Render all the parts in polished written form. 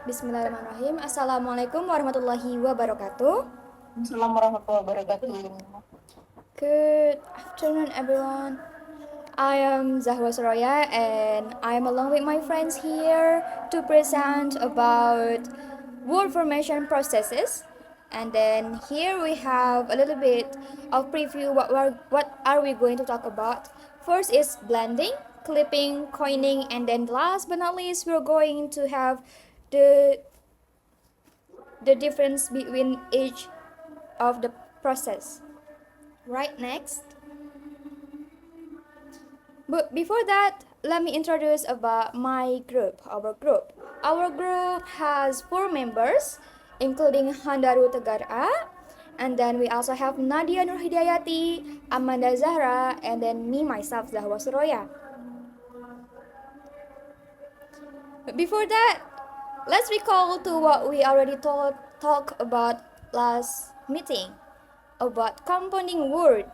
Bismillahirrahmanirrahim. Assalamualaikum warahmatullahi wabarakatuh. Assalamualaikum warahmatullahi wabarakatuh. Good afternoon, everyone. I am Zahwa Suraya, and I am along with my friends here to present about word formation processes. And then here we have a little bit of preview what are we going to talk about. First is blending, clipping, coining, and then last but not least we're going to have the the difference between each of the process. Right, next. But before that, let me introduce about my group, our group. Our group has 4 members, including Handaru Tegara, and then we also have Nadia Nurhidayati, Amanda Zahra, and then me, myself, Zahwa Suroya. But before that, let's recall to what we already talk about last meeting about compounding word.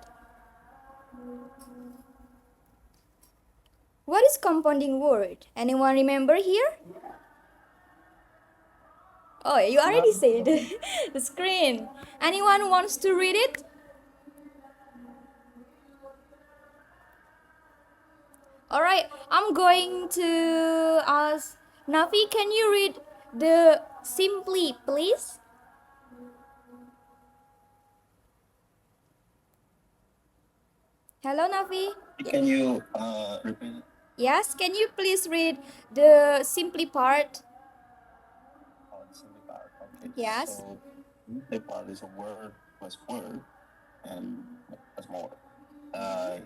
What is compounding word? Anyone remember here? Oh, you already said the screen. Anyone wants to read it? All right, I'm going to ask Nafi, can you read the simply, please? Hello, Nafi. Can you repeat it? Yes, can you please read the simply part? Oh, the simply part. Okay. Yes. So simply part is a word plus word and plus more.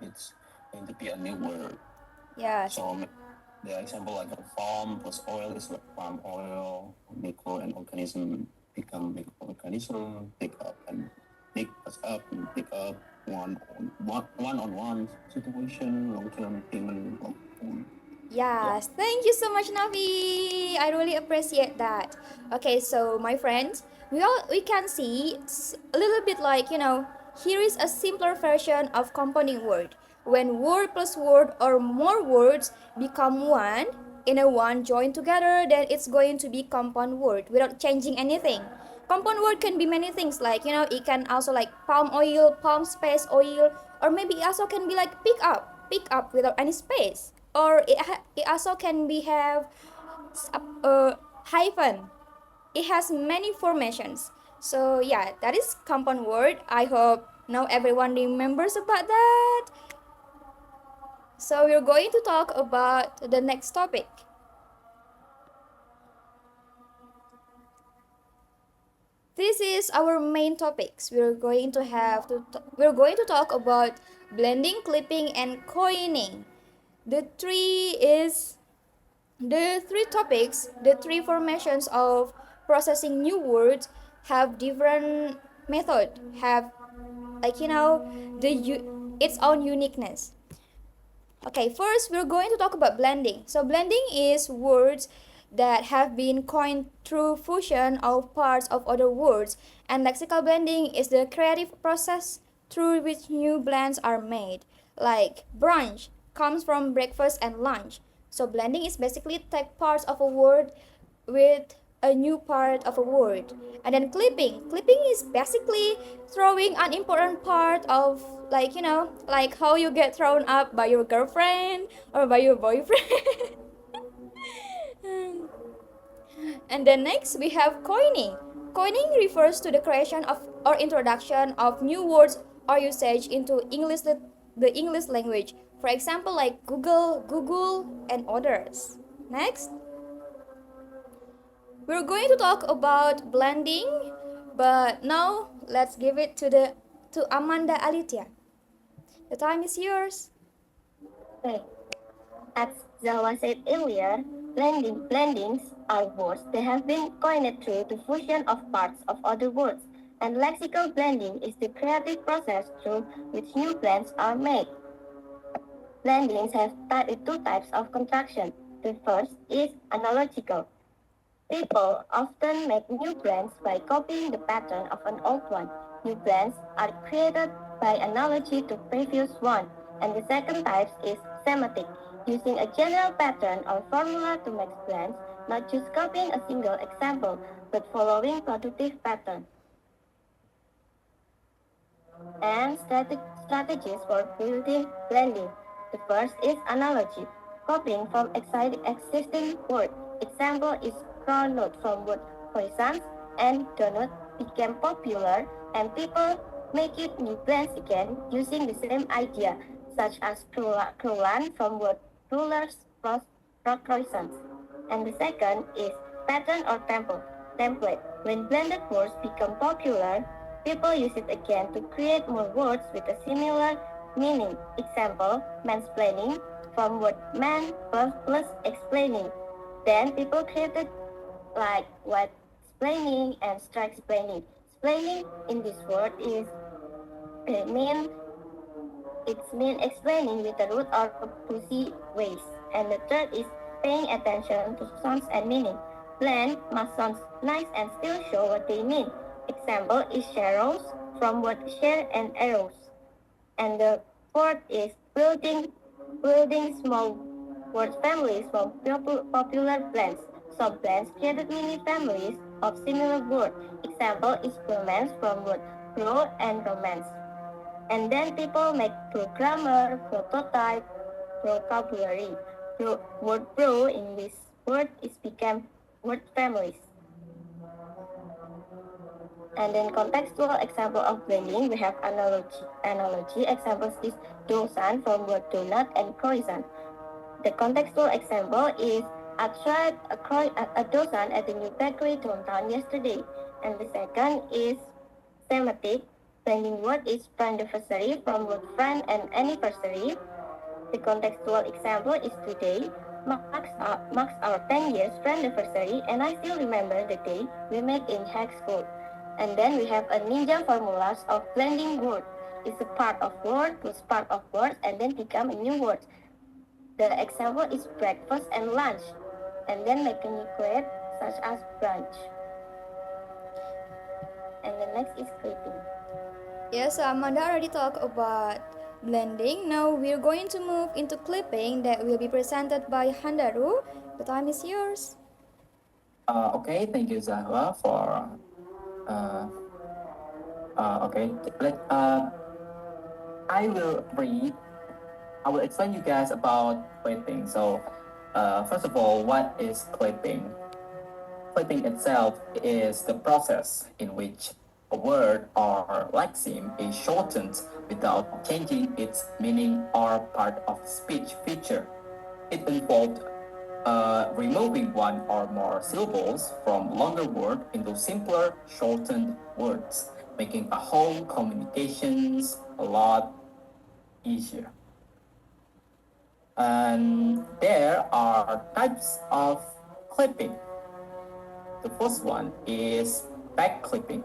It's going to be a new word. Yes. So the example like a farm plus oil is like palm oil, micro and organism become microorganism, pick up and pick us up and pick up one-on-one situation, long-term payment, long-term. Yes, thank you so much, Navi. I really appreciate that. Okay, so my friends, we can see a little bit like here is a simpler version of compounding word. When word plus word or more words become one in a one joined together, then it's going to be compound word without changing anything. Compound word can be many things like it can also like palm oil, palm space oil, or maybe it also can be like pick up without any space, or it also can be have a hyphen. It has many formations. So yeah, that is compound word. I hope now everyone remembers about that. So we're going to talk about the next topic. This is our main topics. We're going to talk about blending, clipping, and coining. The three topics, the three formations of processing new words have different method, have its own uniqueness. Okay, first we're going to talk about blending. So blending is words that have been coined through fusion of parts of other words, and lexical blending is the creative process through which new blends are made. Like brunch comes from breakfast and lunch. So blending is basically take parts of a word with a new part of a word. And then clipping is basically throwing an important part of like how you get thrown up by your girlfriend or by your boyfriend. And then next we have coining. Coining refers to the creation of or introduction of new words or usage into the English language. For example, like Google, and others. Next, we're going to talk about blending, but now let's give it to Amanda Alitia. The time is yours. Okay. As Zawa said earlier, blendings are words that have been coined through the fusion of parts of other words, and lexical blending is the creative process through which new blends are made. Blendings have two types of construction. The first is analogical. People often make new blends by copying the pattern of an old one. New blends are created by analogy to previous one. And the second type is semantic. Using a general pattern or formula to make blends, not just copying a single example, but following productive pattern. And strategies for building blending. The first is analogy, copying from existing word. Example is croissant from word croissants and donut became popular and people make it new blends again using the same idea, such as croulant from word rulers plus croissants. And the second is pattern or template. When blended words become popular, people use it again to create more words with a similar meaning. Example, mansplaining from word man plus explaining. Then people created like what explaining and strike explaining. Explaining in this word is mean it's mean explaining with the root or pushy ways. And the third is paying attention to sounds and meaning. Blend must sound nice and still show what they mean. Example is sharrows from word share and arrows. And the fourth is building small word families from popular blends. Some blends created mini families of similar words. Example is romance from word pro and romance. And then people make programmer, prototype, vocabulary. Word pro in this word is became word families. And then contextual example of blending, we have analogy. Analogy examples is dosan from word donut and croissant. The contextual example is I tried a dosan at the new bakery downtown yesterday. And the second is thematic. Blending word is friendiversary from word friend and anniversary. The contextual example is today marks our 10 years friendiversary and I still remember the day we met in high school. And then we have a ninja formulas of blending word. It's a part of word plus part of words and then become a new word. The example is breakfast and lunch, and then mechanical such as brunch. And the next is clipping. Yes, so Amanda already talked about blending. Now we're going to move into clipping that will be presented by Handaru. The time is yours. Okay, thank you, Zahra, for uh, okay. Let I will read. I will explain you guys about clipping. So, first of all, what is clipping? Clipping itself is the process in which a word or lexeme is shortened without changing its meaning or part of speech feature. It involved removing one or more syllables from longer words into simpler, shortened words, making a whole communications a lot easier. And there are types of clipping. The first one is back clipping.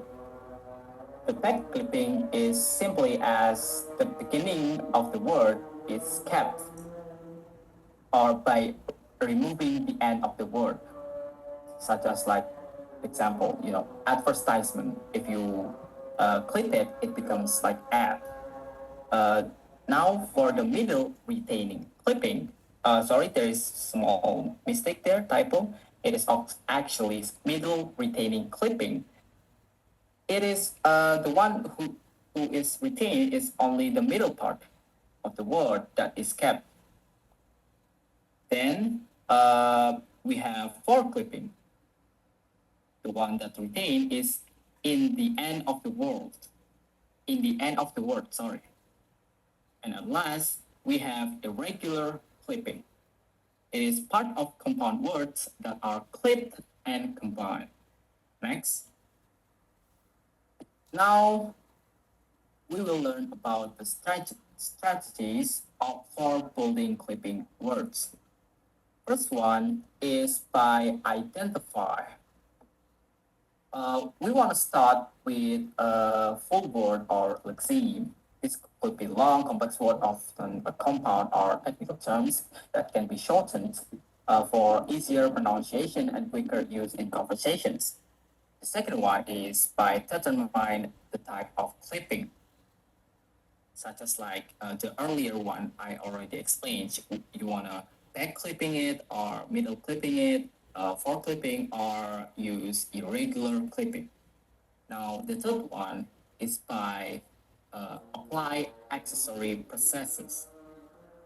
The back clipping is simply as the beginning of the word is kept, or by removing the end of the word, such as like example, advertisement. If you clip it, it becomes like ad. Uh, Now for the middle retaining clipping. Sorry, there is small mistake there, typo. It is actually middle retaining clipping. It is the one who is retained is only the middle part of the word that is kept. Then we have foreclipping. The one that retained is in the end of the word. In the end of the word, sorry. And at last, we have irregular clipping. It is part of compound words that are clipped and combined. Next. Now, we will learn about the strategies for building clipping words. First one is by identify. We want to start with a full word or lexeme. This could be long, complex word, often a compound or technical terms that can be shortened for easier pronunciation and quicker use in conversations. The second one is by determine the type of clipping, such as like the earlier one I already explained. You want to back clipping it or middle clipping it. For clipping or use irregular clipping. Now, the third one is by apply accessory processes.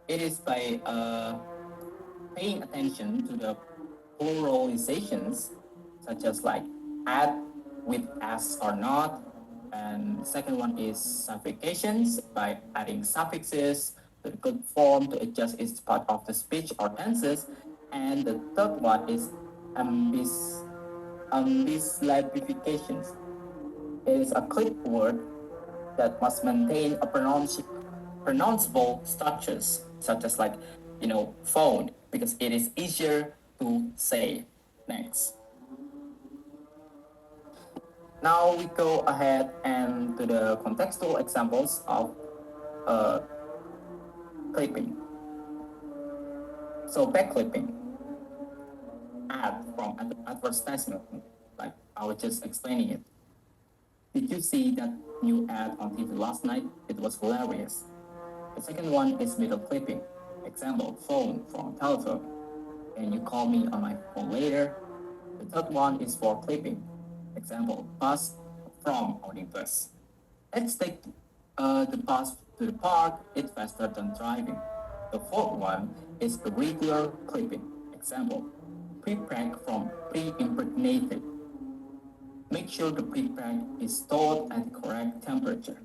It is by paying attention to the pluralizations, such as like add with s or not. And the second one is suffixations by adding suffixes to the good form to adjust its part of the speech or tenses. And the third one is ambisyllabifications. It is a clip word that must maintain a pronounceable structures, such as like, phone, because it is easier to say. Next. Now we go ahead and to the contextual examples of uh, clipping. So backclipping, ad from advertisement, like I was just explaining it. Did you see that new ad on TV last night? It was hilarious. The second one is middle clipping. Example, phone from telephone. Can you call me on my phone later? The third one is for clipping. Example, bus from owning bus. Let's take the bus to the park. It's faster than driving. The fourth one is the regular clipping. Example, pre-pack from pre-impregnated. Make sure the pre-pack is stored at the correct temperature.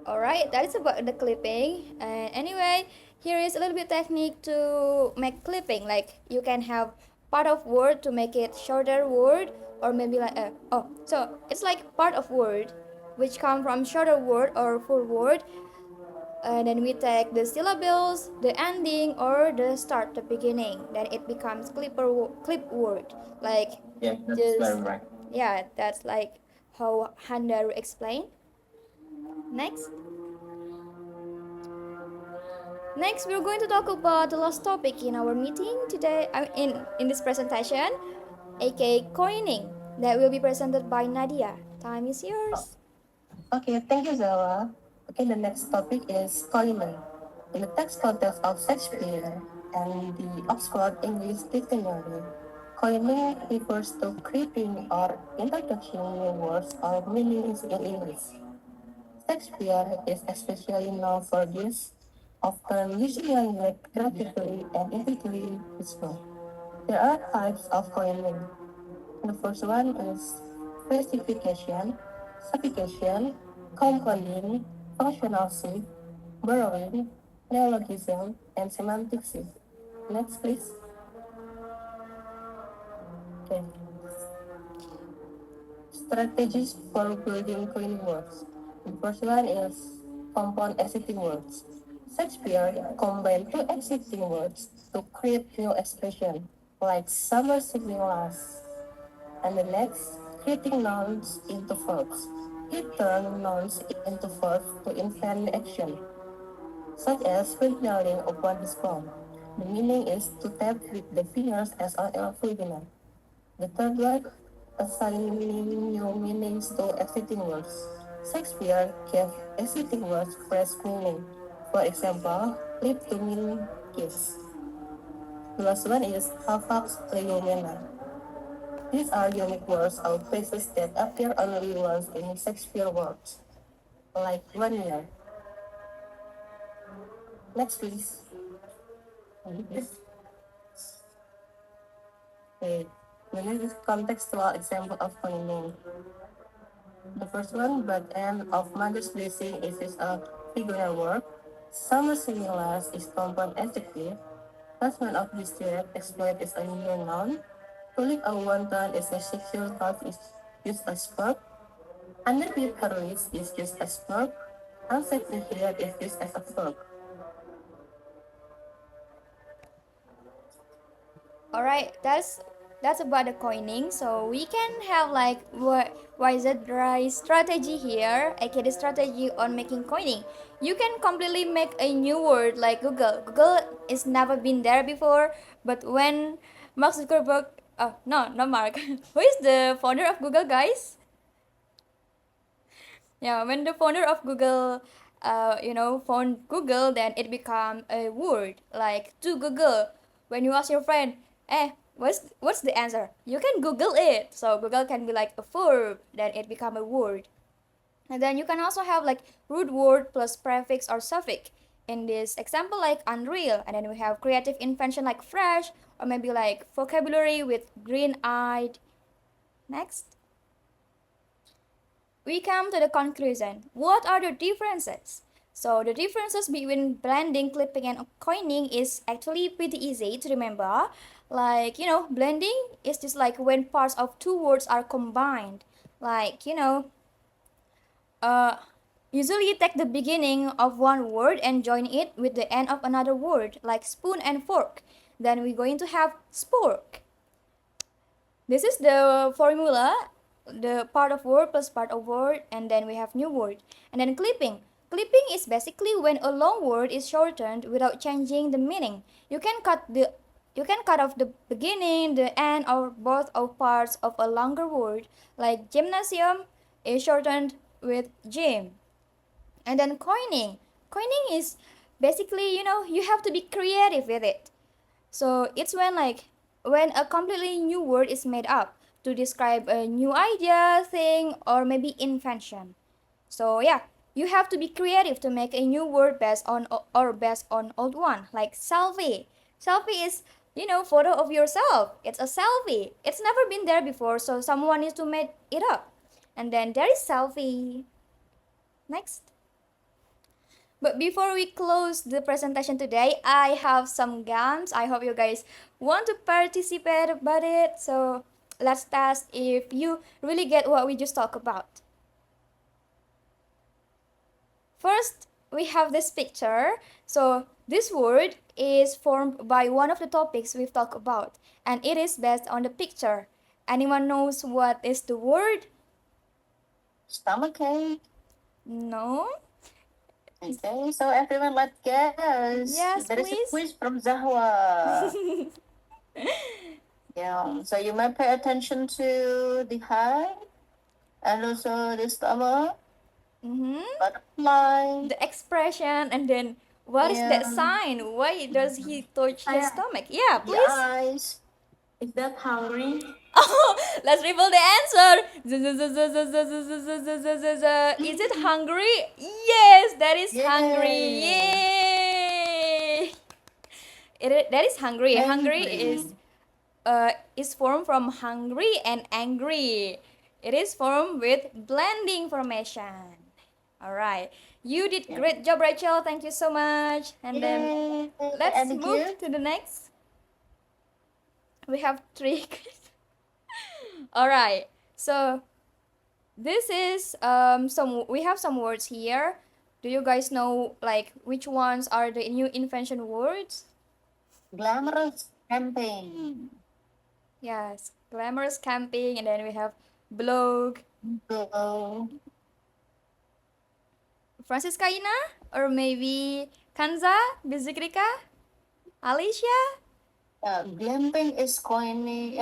Alright, that is about the clipping. And anyway, here is a little bit technique to make clipping. Like you can have part of word to make it shorter word, or maybe like so it's like part of word which come from shorter word or full word. And then we take the syllables, the ending, or the start, the beginning. Then it becomes clip word. Like Yeah, that's just very right. yeah, that's like how Handa explained. Next. Next, we're going to talk about the last topic in our meeting today, in this presentation, aka coining, that will be presented by Nadia. Time is yours. Okay, thank you, Zawa. Okay, the next topic is Coleman. In the text context of Shakespeare and the Oxford English Dictionary, coining refers to creating or introducing new words or meanings in English. Shakespeare is especially known for this, often using language graphically and ethically useful. There are types of coining. The first one is versification, suffication, compounding, functional shift, borrowing, neologism, and semantic shift. Next, please. Okay. Strategies for building coining words. The first one is compound existing words. Shakespeare combined two existing words to create new expression, like summer singing last. And the next, creating nouns into verbs. He turned nouns into verbs to invent action, such as signaling upon his phone. The meaning is to tap with the fingers as an alphabet. The third one, assigning new meanings to existing words. Shakespeare gave existing words fresh meaning. For example, live to mean kiss. The last one is Havax Leomena. These are unique words or phrases that appear only once in Shakespeare works, like 1 year. Next, please. Okay. The next is contextual example of coining. The first one, but end of mother's blessing is a figural verb. Summer singing last is compound adjective. Last one of this direct exploit is a new noun. To leave a wanton is a sexual thought is used as verb. Underneath her wrist is used as verb. Outside the head is used as a verb. Alright, that's about the coining. So we can have like why is it right strategy here, aka the strategy on making coining. You can completely make a new word like Google. Google is never been there before, but when Mark Zuckerberg Oh, no, not Mark. Who is the founder of Google, guys? Yeah, when the founder of Google, found Google, then it become a word like to Google. When you ask your friend, what's the answer? You can Google it. So Google can be like a verb, then it become a word. And then you can also have like root word plus prefix or suffix. In this example, like unreal, and then we have creative invention like fresh, or maybe like vocabulary with green-eyed. Next, we come to the conclusion. What are the differences? So the differences between blending, clipping, and coining is actually pretty easy to remember. Like, blending is just like when parts of two words are combined. Like, uh, usually take the beginning of one word and join it with the end of another word, like spoon and fork. Then we're going to have spork. This is the formula, the part of word plus part of word, and then we have new word. And then clipping. Clipping is basically when a long word is shortened without changing the meaning. You can cut off the beginning, the end, or both of parts of a longer word, like gymnasium is shortened with gym. And then coining. Coining is basically, you have to be creative with it. So it's when a completely new word is made up to describe a new idea, thing, or maybe invention. So yeah, you have to be creative to make a new word based on old one, like selfie. Selfie is photo of yourself. It's a selfie. It's never been there before, so someone needs to make it up. And then there is selfie. Next. But before we close the presentation today, I have some games. I hope you guys want to participate about it. So let's test if you really get what we just talked about. First, we have this picture. So this word is formed by one of the topics we've talked about, and it is based on the picture. Anyone knows what is the word? Stomachache. No? Okay, so everyone, let's guess. Yes, There is a please. quiz from Zahwa. Yeah, so you might pay attention to the head and also the stomach, Mm-hmm. butterfly. The expression, and then what is that Yeah. sign? Why does he touch his stomach? Yeah, The please. eyes. Is that hungry? Oh, let's reveal the answer. Is it hungry? Yes, that is hungry. Yay. Yay! That is hungry. Hungry is formed from hungry and angry. It is formed with blending formation. All right. You did great job, Rachel. Thank you so much. And then Yay. let's And move you? to the next. We have three. All right. So this is some we have some words here. Do you guys know like which ones are the new invention words? Glamorous campaign. Yes, glamorous camping, and then we have blog. Go. Francisca Ina, or maybe Kanza, Bizikrika, Alicia. Glamping is coining,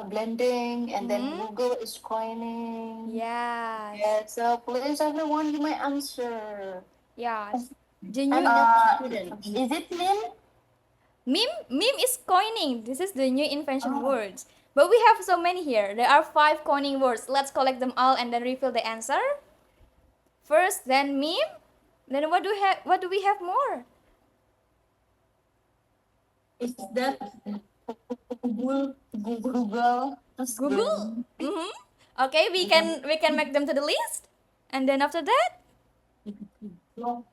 blending, and then Google is coining. Yes. Yeah, so please everyone, you may answer. Yes. The I'm new a student. Is it meme? meme is coining. This is the new invention words. But we have so many here. There are 5 coining words. Let's collect them all and then reveal the answer. First, then meme. Then what do we have more? Is that Google. Google. Mm-hmm. Okay, we can make them to the list. And then after that, No.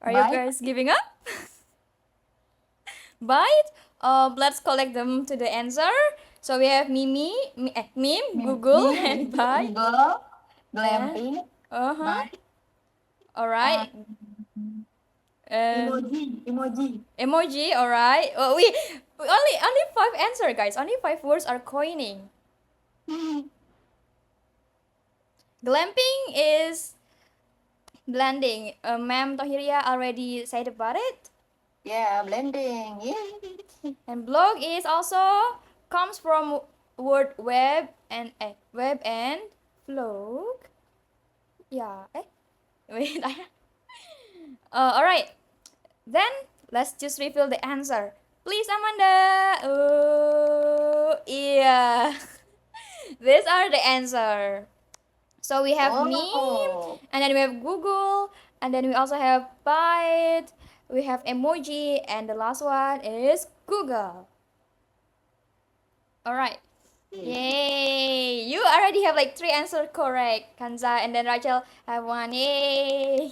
are you guys giving up? Bite. Let's collect them to the answer. So we have meme, Google, and bite. Google, glamping, Bite. All right. Emoji. All right. Oh, we only 5 answer, guys. Only 5 words are coining. Glamping is blending. Ma'am Tohiria already said about it. Yeah, blending. Yay. And blog is also comes from word web and blog. Yeah. Wait. All right. Then let's just reveal the answer. Please, Amanda. Oh, yeah. These are the answer. So we have meme, Oh. and then we have Google, and then we also have Byte, we have emoji, and the last one is Google. Alright. Yay! You already have like 3 answers correct, Kanza, and then Rachel have one. Yay!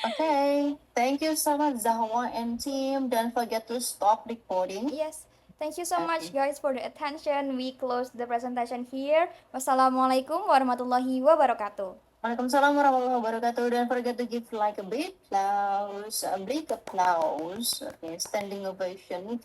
Okay. Thank you so much, Zahwa and team. Don't forget to stop recording. Yes. Thank you so much Okay. guys for the attention. We close the presentation here. Wassalamualaikum warahmatullahi wabarakatuh. Waalaikumsalam warahmatullahi wabarakatuh. Don't forget to give like a big applause, a big applause. Okay, standing ovation.